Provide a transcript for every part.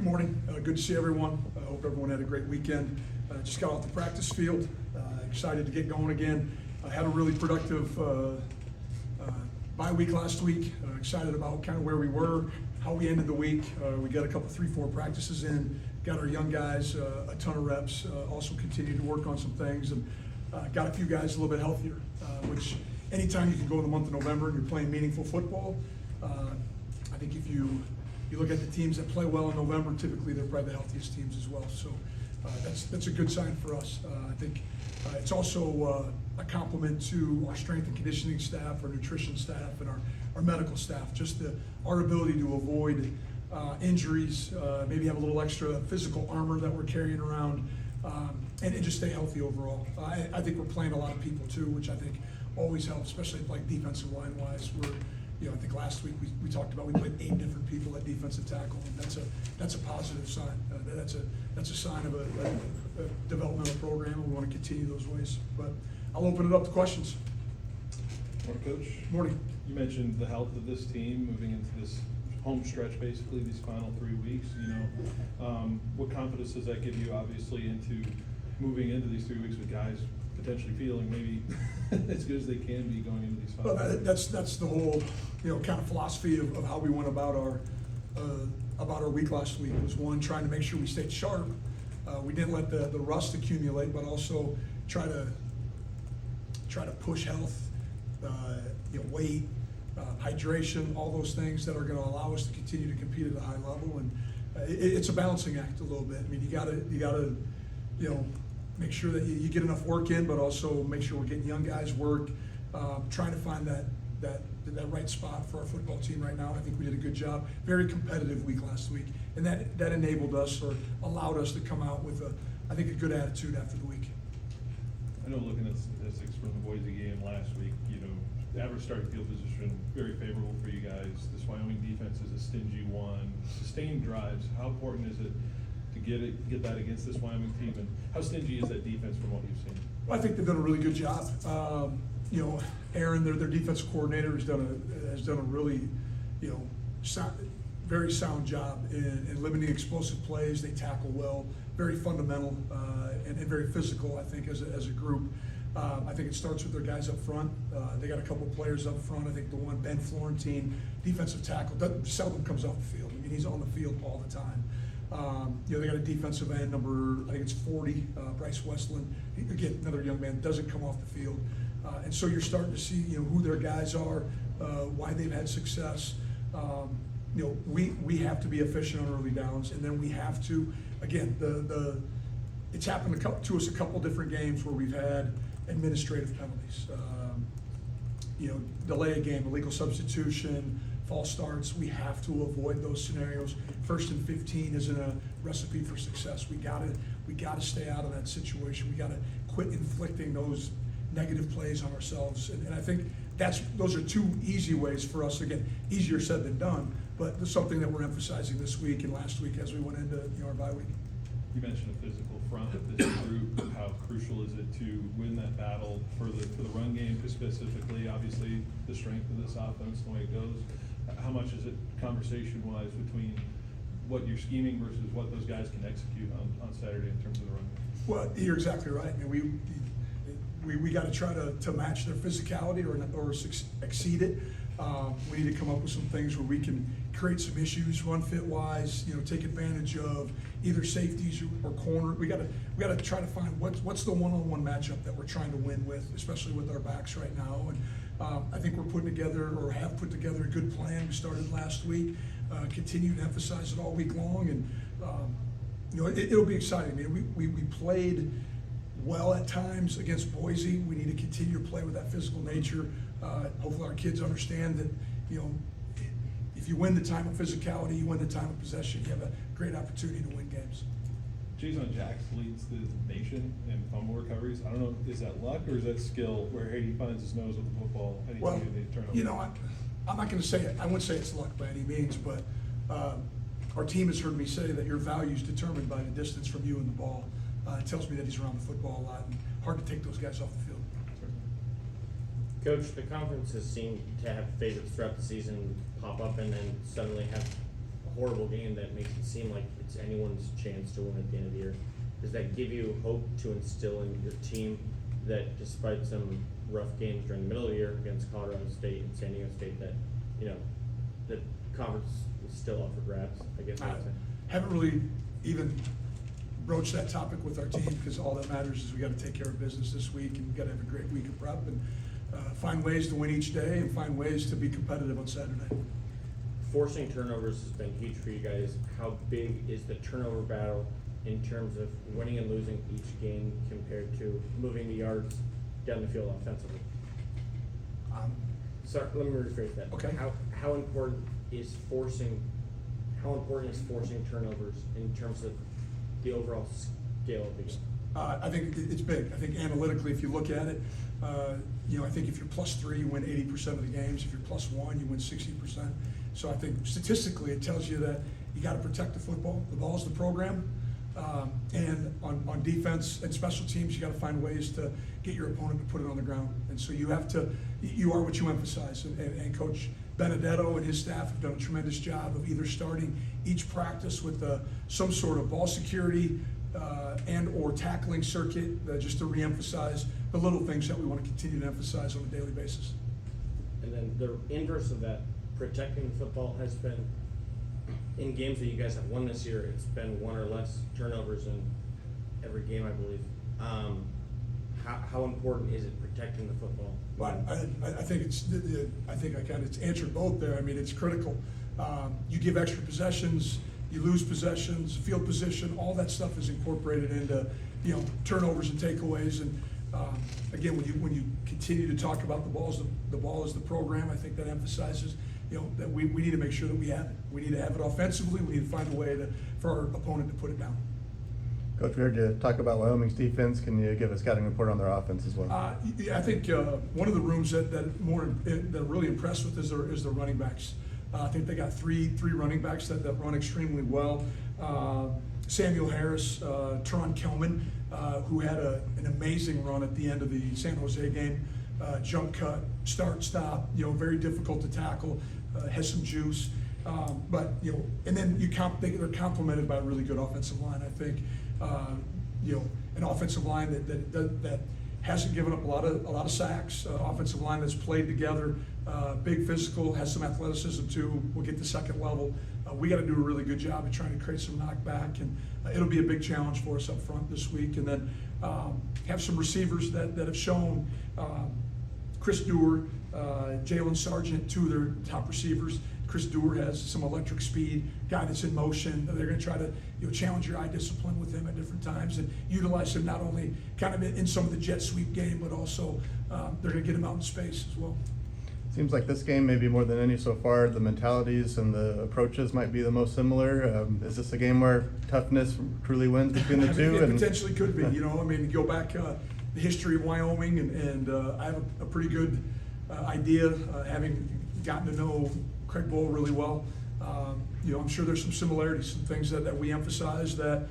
morning. Good to see everyone. I hope everyone had a great weekend. Just got off the practice field. Excited to get going again. I had a really productive bye week last week. Excited about kind of where we were, how we ended the week. We got a couple 3-4 practices in. Got our young guys a ton of reps. Also continued to work on some things and got a few guys a little bit healthier. Which anytime you can go in the month of November and you're playing meaningful football, I think if you look at the teams that play well in November, typically they're probably the healthiest teams as well. So that's a good sign for us. I think it's also a compliment to our strength and conditioning staff, our nutrition staff, and our medical staff. Just our ability to avoid injuries, maybe have a little extra physical armor that we're carrying around, and just stay healthy overall. I think we're playing a lot of people too, which I think always helps, especially like defensive line wise. I think last week we talked about we played 8 different people at defensive tackle, and that's a positive sign. That's a sign of a developmental program, and we want to continue those ways. But I'll open it up to questions. Morning, Coach. Morning. You mentioned the health of this team moving into this home stretch, basically these final 3 weeks. What confidence does that give you, obviously, into moving into these 3 weeks with guys potentially feeling maybe as good as they can be going into these final? Well, that's the whole kind of philosophy of how we went about our week last week. Was one, trying to make sure we stayed sharp. We didn't let the rust accumulate, but also try to push health, weight, hydration, all those things that are going to allow us to continue to compete at a high level. And it's a balancing act a little bit. I mean, you gotta make sure that you get enough work in, but also make sure we're getting young guys work, trying to find that right spot for our football team right now. I think we did a good job. Very competitive week last week, and that enabled us or allowed us to come out with a good attitude after the week. I know, looking at statistics from the Boise game last week, the average starting field position very favorable for you guys. This Wyoming defense is a stingy one. Sustained drives, how important is it to get that against this Wyoming team, and how stingy is that defense from what you've seen? Well, I think they've done a really good job. Aaron, their defensive coordinator, has done a really, very sound job in limiting explosive plays. They tackle well, very fundamental, and very physical, I think, as a group. I think it starts with their guys up front. They got a couple of players up front. I think the one, Ben Florentine, defensive tackle, seldom comes off the field. I mean, he's on the field all the time. They got a defensive end, I think it's 40, Bryce Westland. Again, another young man, doesn't come off the field. And so you're starting to see, who their guys are, why they've had success. We have to be efficient on early downs, and then we have to, again, it's happened to us a couple different games where we've had administrative penalties. Delay a game, illegal substitution, false starts. We have to avoid those scenarios. 1st and 15 isn't a recipe for success. We gotta stay out of that situation. We gotta quit inflicting those negative plays on ourselves. And I think those are 2 easy ways for us. Again, easier said than done, but it's something that we're emphasizing this week and last week as we went into our bye week. You mentioned a physical front of this group. How crucial is it to win that battle for the run game specifically? Obviously, the strength of this offense, the way it goes. How much is it conversation-wise between what you're scheming versus what those guys can execute on Saturday in terms of the run game? Well, you're exactly right. I mean, we got to try to match their physicality or exceed it. We need to come up with some things where we can create some issues, run fit wise. Take advantage of either safeties or corner. We got to try to find what's the one-on-one matchup that we're trying to win with, especially with our backs right now. And I think we're putting together or have put together a good plan. We started last week, continue to emphasize it all week long, and it'll be exciting. I mean, we played well at times against Boise. We need to continue to play with that physical nature. Hopefully our kids understand that, if you win the time of physicality, you win the time of possession, you have a great opportunity to win games. Jason Jacks leads the nation in fumble recoveries. I don't know, is that luck or is that skill where he finds his nose with the football anytime Well, they turn over? I'm not going to say it. I wouldn't say it's luck by any means, but our team has heard me say that your value is determined by the distance from you and the ball. It tells me that he's around the football a lot, and hard to take those guys off the field. Coach, the conference has seemed to have favorites throughout the season pop up and then suddenly have a horrible game that makes it seem like it's anyone's chance to win at the end of the year, does that give you hope to instill in your team that despite some rough games during the middle of the year against Colorado State and San Diego State, that, you know, the conference is still up for grabs, I guess I I'd say? haven't really even broached that topic with our team, because all that matters is we gotta take care of business this week, and we gotta have a great week of prep, and find ways to win each day, and find ways to be competitive on Saturday. Forcing turnovers has been huge for you guys. How big is the turnover battle in terms of winning and losing each game compared to moving the yards down the field offensively? Sorry, let me rephrase that. Okay. How important is forcing turnovers in terms of the overall scale of the game? I think it's big. I think analytically, if you look at it, I think if you're +3, you win 80% of the games. If you're +1, you win 60%. So I think statistically, it tells you that you got to protect the football. The ball's the program. And on defense and special teams, you got to find ways to get your opponent to put it on the ground. And so you are what you emphasize. And Coach Benedetto and his staff have done a tremendous job of either starting each practice with some sort of ball security and or tackling circuit, just to reemphasize the little things that we want to continue to emphasize on a daily basis. And then the inverse of that, protecting the football, has been, in games that you guys have won this year, it's been one or less turnovers in every game, I believe. How important is it protecting the football? But I think it's answered both there. I mean, it's critical. You give extra possessions, you lose possessions, field position, all that stuff is incorporated into, turnovers and takeaways. And again, when you continue to talk about the ball is the program, I think that emphasizes, that we need to make sure that we have it. We need to have it offensively. We need to find a way for our opponent to put it down. Coach, we heard you talk about Wyoming's defense. Can you give a scouting report on their offense as well? Yeah, I think one of the rooms that I'm really impressed with is the running backs. I think they got three running backs that run extremely well. Samuel Harris, Teron Kelman, who had an amazing run at the end of the San Jose game. Jump cut, start, stop, very difficult to tackle, has some juice. But and then they're complemented by a really good offensive line. I think, an offensive line that hasn't given up a lot of sacks, offensive line that's played together, big physical, has some athleticism too. We'll get to second level. We got to do a really good job of trying to create some knockback, and it'll be a big challenge for us up front this week. And then have some receivers that have shown. Chris Dewar, Jalen Sargent, two of their top receivers. Chris Dewar has some electric speed, guy that's in motion. They're going to try to challenge your eye discipline with him at different times and utilize him not only kind of in some of the jet sweep game, but also they're going to get him out in space as well. Seems like this game, maybe more than any so far, the mentalities and the approaches might be the most similar. Is this a game where toughness truly wins between the two? It potentially could be. Go back the history of Wyoming, and I have a pretty good idea, having gotten to know Craig Bowl really well. I'm sure there's some similarities, some things that we emphasize that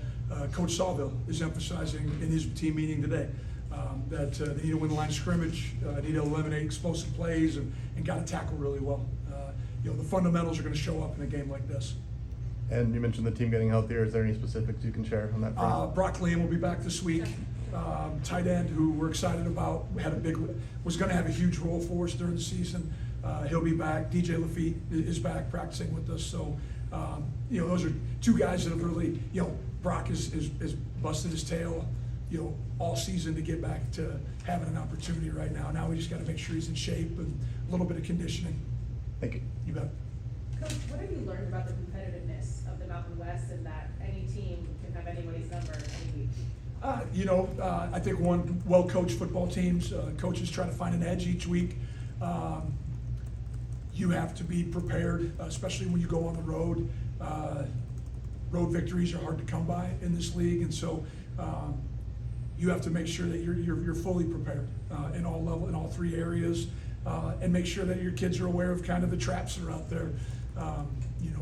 Coach Sawville is emphasizing in his team meeting today. That they need to win the line of scrimmage, need to eliminate explosive plays, and got to tackle really well. The fundamentals are going to show up in a game like this. And you mentioned the team getting healthier. Is there any specifics you can share on that front? Brock Liam will be back this week. Tight end, who we're excited about, was going to have a huge role for us during the season. He'll be back. DJ Lafitte is back practicing with us. So, those are two guys that have really, Brock has busted his tail, all season to get back to having an opportunity right now. Now we just got to make sure he's in shape and a little bit of conditioning. Thank you. You bet. Coach, what have you learned about the competitiveness of the Mountain West, and that any team can have anybody's number any week? I think one well-coached football teams, coaches try to find an edge each week. You have to be prepared, especially when you go on the road. Road victories are hard to come by in this league, and so you have to make sure that you're fully prepared in all three areas, and make sure that your kids are aware of kind of the traps that are out there.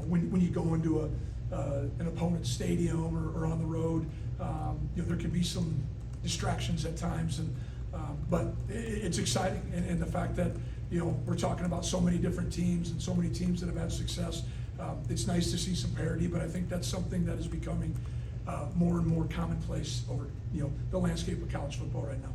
When you go into an opponent's stadium or on the road, there can be some distractions at times, but it's exciting, and the fact that we're talking about so many different teams and so many teams that have had success. It's nice to see some parity, but I think that's something that is becoming more and more commonplace over, the landscape of college football right now.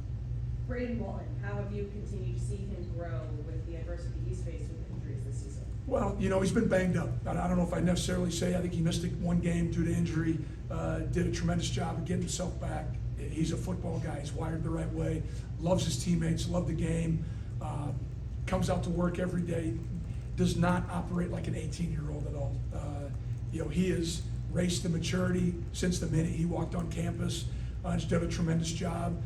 Braden Walton, how have you continued to see him grow with the adversity he's faced with injuries this season? Well, he's been banged up. I don't know if I'd necessarily say, I think he missed one game due to injury, did a tremendous job of getting himself back. He's a football guy, he's wired the right way, loves his teammates, loves the game, comes out to work every day, does not operate like an 18-year-old at all. He has raced to maturity since the minute he walked on campus, has done a tremendous job,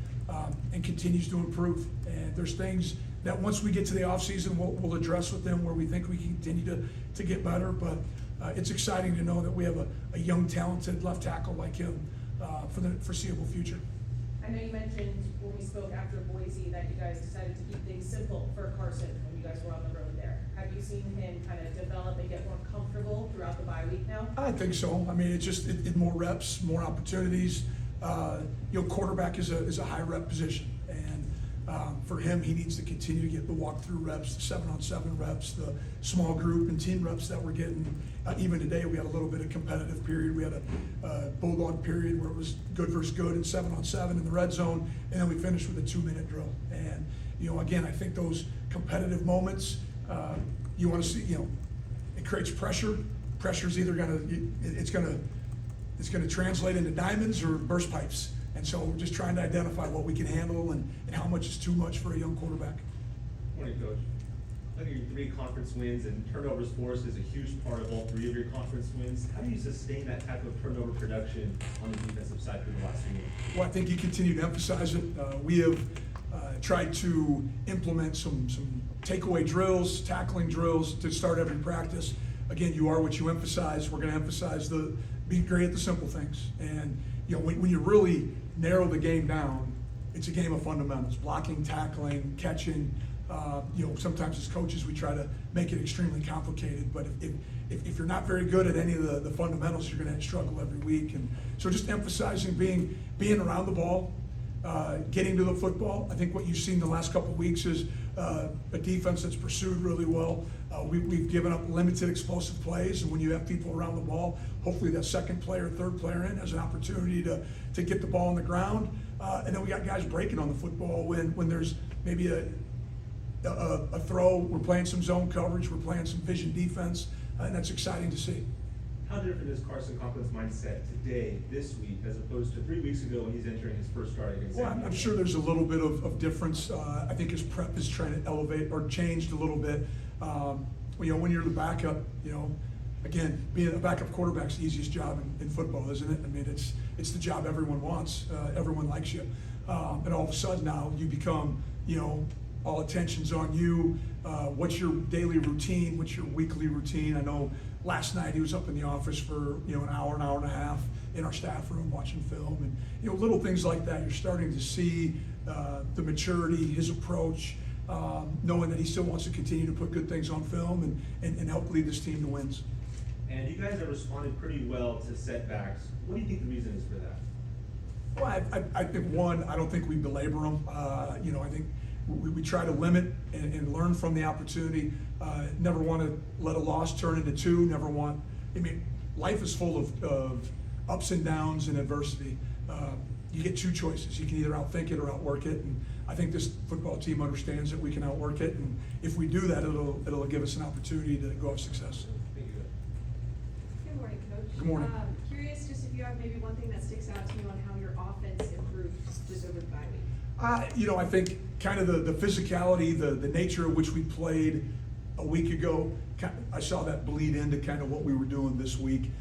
and continues to improve. And there's things that once we get to the offseason, we'll address with them where we think we can continue to get better. But it's exciting to know that we have a young, talented left tackle like him for the foreseeable future. I know you mentioned when we spoke after Boise that you guys decided to keep things simple for Carson when you guys were on the road there. Have you seen him kind of develop and get more comfortable throughout the bye week now? I think so. I mean, it's just more reps, more opportunities. Quarterback is a high rep position, and for him, he needs to continue to get the walkthrough reps, the 7-on-7 reps, the small group and team reps that we're getting. Even today, we had a little bit of competitive period. We had a bulldog period where it was good versus good and 7-on-7 in the red zone, and then we finished with a 2-minute drill. And again, I think those competitive moments, you want to see. It creates pressure. Pressure's either it's gonna translate into diamonds or burst pipes. And so we're just trying to identify what we can handle and how much is too much for a young quarterback. Morning, Coach. Look at your 3 conference wins, and turnovers forced is a huge part of all 3 of your conference wins. How do you sustain that type of turnover production on the defensive side for the last 3 years? Well, I think you continue to emphasize it. We have tried to implement some takeaway drills, tackling drills to start every practice. Again, you are what you emphasize. We're going to emphasize being great at the simple things. And when you really narrow the game down, it's a game of fundamentals: blocking, tackling, catching. Sometimes as coaches we try to make it extremely complicated, but if you're not very good at any of the fundamentals, you're going to struggle every week. And so just emphasizing being around the ball, getting to the football. I think what you've seen the last couple of weeks is a defense that's pursued really well. We've given up limited explosive plays, and when you have people around the ball, hopefully that second player, third player in has an opportunity to get the ball on the ground. And then we got guys breaking on the football when there's maybe a throw. We're playing some zone coverage, we're playing some vision defense, and that's exciting to see. How different is Carson Conklin's mindset today, this week, as opposed to 3 weeks ago when he's entering his first start against Well, I'm sure there's a little bit of difference. I think his prep is trying to elevate or changed a little bit. When you're the backup, again, being a backup quarterback's the easiest job in football, isn't it? I mean, it's the job everyone wants. Everyone likes you. And all of a sudden now you become, all attention's on you. What's your daily routine? What's your weekly routine? I know last night he was up in the office for an hour and a half in our staff room watching film, and little things like that. You're starting to see the maturity, his approach, knowing that he still wants to continue to put good things on film and help lead this team to wins. And you guys have responded pretty well to setbacks. What do you think the reason is for that? Well, I think one, I don't think we belabor them. I think we try to limit and learn from the opportunity. Never want to let a loss turn into 2. Life is full of ups and downs and adversity. You get 2 choices. You can either outthink it or outwork it. And I think this football team understands that we can outwork it. And if we do that, it'll give us an opportunity to go have success. Thank you. Good morning, Coach. Good morning. Curious just if you have maybe one thing that sticks out to you on how your offense improved just over the bye week. I think kind of the physicality, the nature of which we played a week ago, I saw that bleed into kind of what we were doing this week.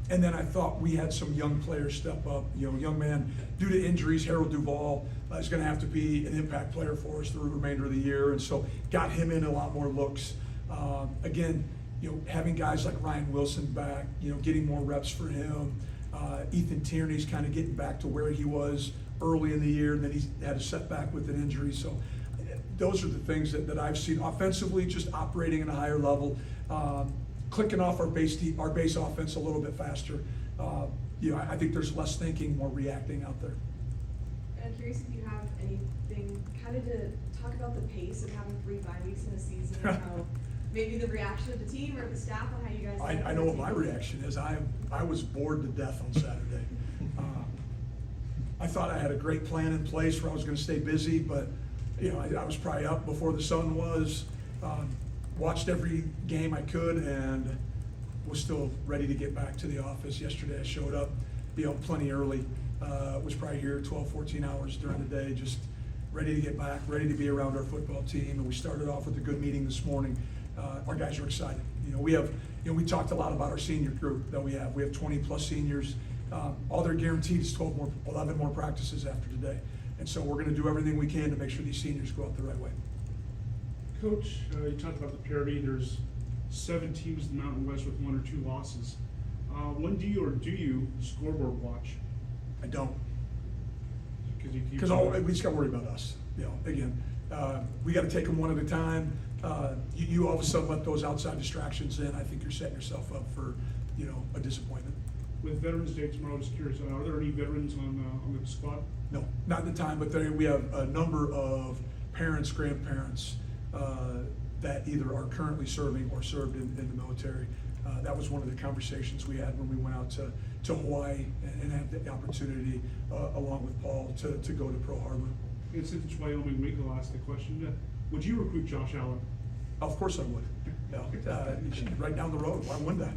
And then I thought we had some young players step up. Young man, due to injuries, Harold Duvall is going to have to be an impact player for us through the remainder of the year. And so got him in a lot more looks. Again, having guys like Ryan Wilson back, getting more reps for him. Ethan Tierney's kind of getting back to where he was early in the year, and then he had a setback with an injury. So those are the things that I've seen offensively, just operating at a higher level, clicking off our base offense a little bit faster. I think there's less thinking, more reacting out there. I'm curious if you have anything kind of to talk about the pace of having 3 bye weeks in a season and how maybe the reaction of the team or the staff on how you guys? I know what my reaction is. I was bored to death on Saturday. I thought I had a great plan in place where I was gonna stay busy, but, you know, I was probably up before the sun was, watched every game I could, and was still ready to get back to the office. Yesterday I showed up, you know, plenty early, was probably here 12, 14 hours during the day, just ready to get back, ready to be around our football team, and we started off with a good meeting this morning. Our guys are excited. You know, we talked a lot about our senior group that we have. We have 20-plus seniors. All they're guaranteed is 11 more practices after today. And so we're gonna do everything we can to make sure these seniors go out the right way. Coach, you talked about the parity. There's 7 teams in the Mountain West with 1 or 2 losses. When do you scoreboard watch? I don't, Because you keep. because we just gotta worry about us. You know, again, we gotta take them one at a time. You all of a sudden let those outside distractions in, I think you're setting yourself up for, you know, a disappointment. With Veterans Day tomorrow, I was curious, are there any veterans on the squad? No, not at the time, but we have a number of parents, grandparents, that either are currently serving or served in the military. That was one of the conversations we had when we went out to Hawaii and had the opportunity, along with Paul, to go to Pearl Harbor. And since it's Wyoming week, I'll ask the question, would you recruit Josh Allen? Of course I would. Yeah, right down the road, why wouldn't I?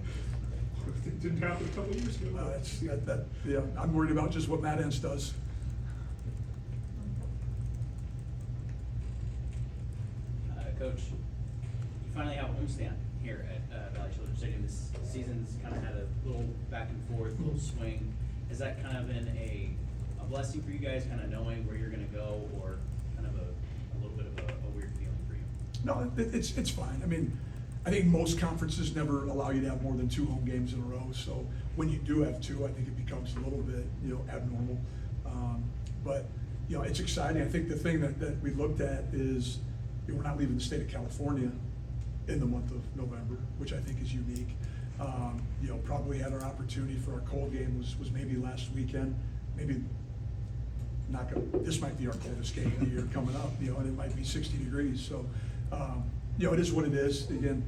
It didn't happen a couple of years ago. Yeah, I'm worried about just what Matt Entz does. Coach, you finally have a homestand here at Valley Children's Stadium. This season's kind of had a little back and forth, a little swing. Has that kind of been a blessing for you guys, kind of knowing where you're going to go, or kind of a little bit of a weird feeling for you? No, it's fine. I mean, I think most conferences never allow you to have more than 2 home games in a row. So when you do have 2, I think it becomes a little bit, you know, abnormal. But, you know, it's exciting. I think the thing that we looked at is, you know, we're not leaving the state of California in the month of November, which I think is unique. You know, probably had our opportunity for our cold game was maybe last weekend. Maybe this might be our coldest game of the year coming up, you know, and it might be 60 degrees. So, you know, it is what it is. Again,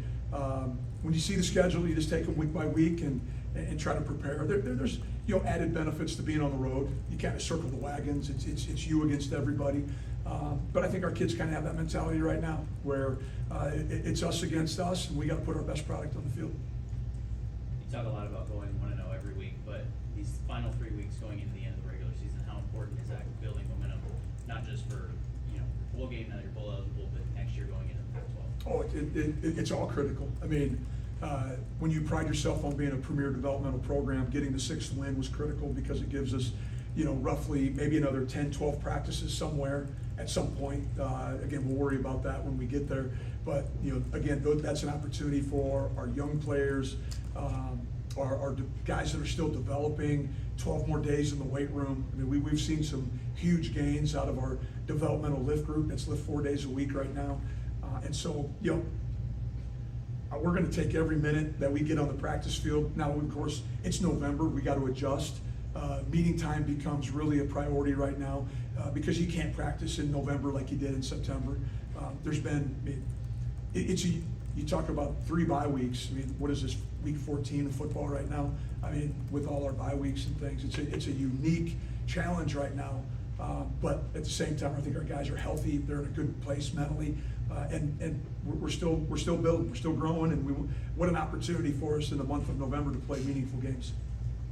when you see the schedule, you just take them week by week and try to prepare. There's, you know, added benefits to being on the road. You kind of circle the wagons. It's you against everybody. But I think our kids kind of have that mentality right now, where it's us against us, and we got to put our best product on the field. You talk a lot about going 1-0 every week, but these final 3 weeks going into the end of the regular season, how important is that building momentum, not just for, you know, bowl game, now you're bowl eligible, but next year going into the Pac-12? Oh, it's all critical. I mean, when you pride yourself on being a premier developmental program, getting the 6th win was critical because it gives us, you know, roughly maybe another 10, 12 practices somewhere at some point. Again, we'll worry about that when we get there. But, you know, again, that's an opportunity for our young players, our guys that are still developing, 12 more days in the weight room. I mean, we've seen some huge gains out of our developmental lift group that's lift 4 days a week right now. And so, you know, we're gonna take every minute that we get on the practice field. Now, of course, it's November, we gotta adjust. Meeting time becomes really a priority right now because you can't practice in November like you did in September. There's been, I mean, you talk about 3 bye weeks. I mean, what is this, week 14 of football right now? I mean, with all our bye weeks and things, it's a unique challenge right now. But at the same time, I think our guys are healthy. They're in a good place mentally, and we're still building, we're still growing, and what an opportunity for us in the month of November to play meaningful games.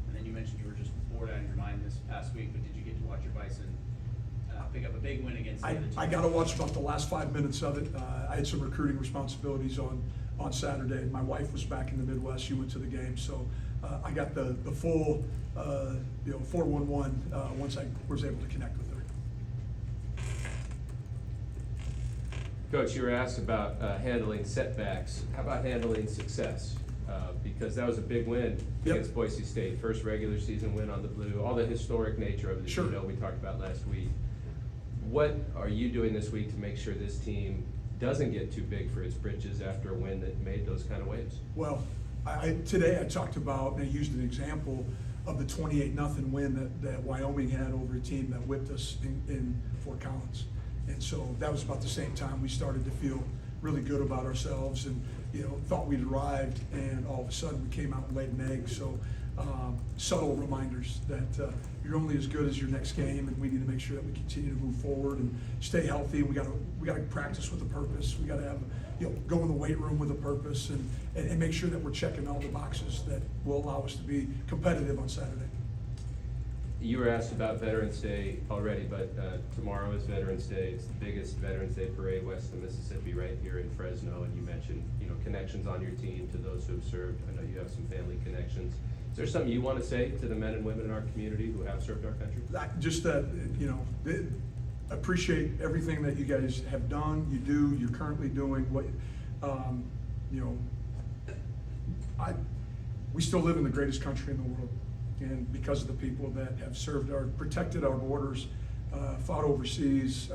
And then you mentioned you were just bored out of your mind this past week, but did you get to watch your Bison pick up a big win against the other team? I got to watch about the last 5 minutes of it. I had some recruiting responsibilities on Saturday. My wife was back in the Midwest. She went to the game, so I got the full 411 once I was able to connect with her. Coach, you were asked about handling setbacks. How about handling success? Because that was a big win Yep. against Boise State. First regular season win on the Blue. All the historic nature of it, Sure. you know, we talked about last week. What are you doing this week to make sure this team doesn't get too big for its britches after a win that made those kind of waves? Well, today I talked about, and I used an example of the 28-0 win that Wyoming had over a team that whipped us in Fort Collins. And so that was about the same time we started to feel really good about ourselves. And thought we'd arrived, and all of a sudden we came out and laid an egg. So subtle reminders that you're only as good as your next game, and we need to make sure that we continue to move forward and stay healthy. We got to practice with a purpose. We got to have go in the weight room with a purpose, and make sure that we're checking all the boxes that will allow us to be competitive on Saturday. You were asked about Veterans Day already, but tomorrow is Veterans Day. It's the biggest Veterans Day parade west of Mississippi, right here in Fresno. And you mentioned, connections on your team to those who have served. I know you have some family connections. Is there something you want to say to the men and women in our community who have served our country? Just that, appreciate everything that you guys have done, you're currently doing. We still live in the greatest country in the world, and because of the people that have served protected our borders, fought overseas,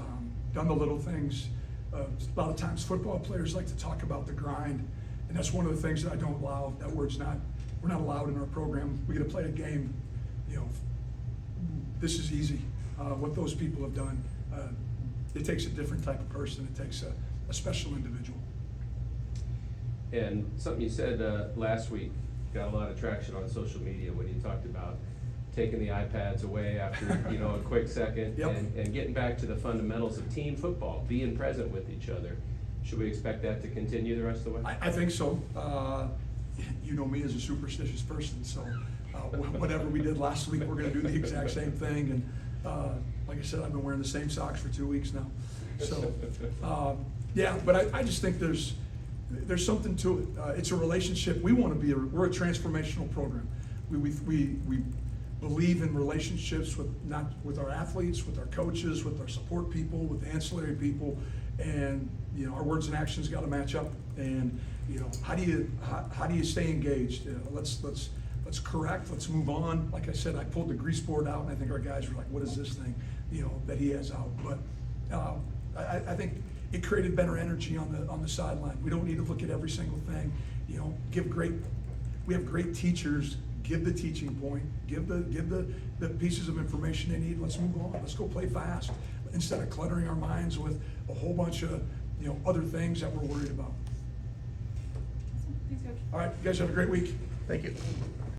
done the little things. A lot of times football players like to talk about the grind, and that's one of the things that I don't allow. We're not allowed in our program. We get to play a game. This is easy. What those people have done, it takes a different type of person. It takes a special individual. And something you said last week got a lot of traction on social media when you talked about taking the iPads away after a quick second. Yep. and getting back to the fundamentals of team football, being present with each other. Should we expect that to continue the rest of the way? I think so. You know me as a superstitious person, so whatever we did last week, we're going to do the exact same thing. And like I said, I've been wearing the same socks for 2 weeks now. So yeah, but I just think there's something to it. It's a relationship. We're a transformational program. We believe in relationships with our athletes, with our coaches, with our support people, with ancillary people, and our words and actions got to match up. And how do you stay engaged? Let's correct. Let's move on. Like I said, I pulled the grease board out, and I think our guys were like, "What is this thing?" That he has out. But I think it created better energy on the sideline. We don't need to look at every single thing. We have great teachers. Give the teaching point. Give the pieces of information they need. Let's move on. Let's go play fast instead of cluttering our minds with a whole bunch of other things that we're worried about. Thanks, Coach. All right, you guys have a great week. Thank you.